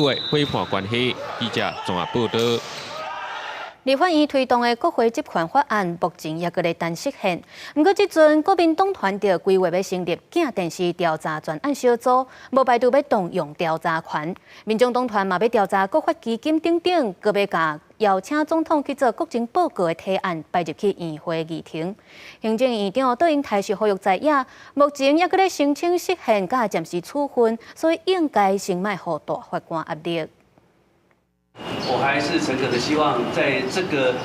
为批判关系，记者综合报道。立法院推动的国会集权法案，目前也搁咧等实现。不过，即阵国民党团着规划要成立假电视调查专案小组，无排除要动用调查权。民众党团嘛要调查国发基金等等，搁要甲邀请总统去做国情报告的提案摆入去议会议程。行政院长倒应台是呼吁在野，目前也搁咧申请实现甲暂时处分，所以应该先卖互大法官压力。我还是诚恳的希望，在这个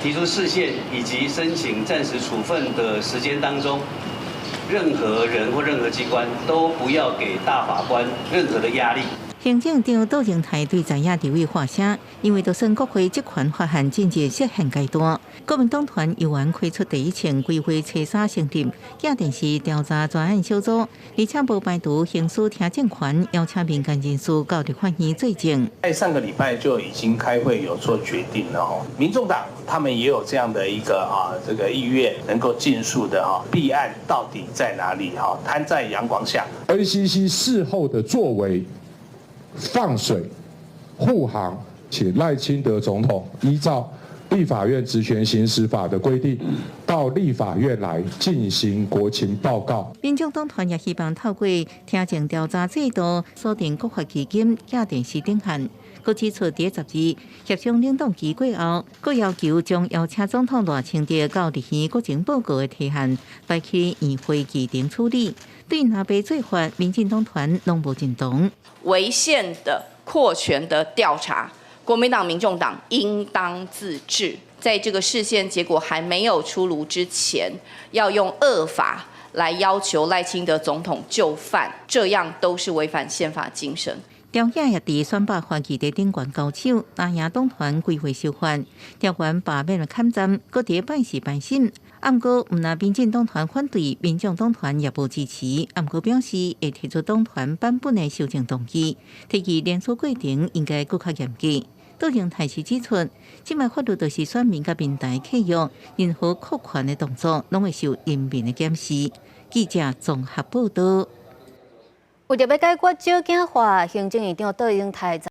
提出释宪以及申请暂时处分的时间当中，任何人或任何机关都不要给大法官任何的压力。行政长杜英台对在野地位发声，因为就算国会职权法案进入实现阶段，国民党团犹原开出第一枪，规划初三成立假电视调查专案小组，而且无排除刑事听证权，邀请民间人士到立法院作证。在上个礼拜就已经开会有做决定了哦，民众党他们也有这样的一个这个意愿，能够尽速的立案到底在哪里摊在阳光下。NCC 事后的作为。放水、护航，且赖清德总统依照立法院职权行使法的规定，到立法院来进行国情报告。民众党团也希望透过听证调查制度，锁定国发基金假电视等项。佮指出，第12协商领导期过后，佮要求将邀请总统赖清德到立院国情报告的提案摆去议会议程处理。对哪边做法，民进党团拢无认同。违宪的、扩权的调查，国民党、民众党应当自治。在这个释宪结果还没有出炉之前，要用恶法来要求赖清德总统就范，这样都是违反宪法精神。调野也伫选拔花旗地顶悬交手，南野党团规划修法，调员罢免了砍站，搁伫办事办审。毋过，毋但民进党团反对，民众党团也无支持。毋过表示会提出党团版本的修正动议，提议联署过程应该更加严格。杜英台是指出，即卖法律就是选民甲平台契约，任何扩权的动作，拢会受人民的检视。记者综合报道。为着要解决少子化，行政院长杜英台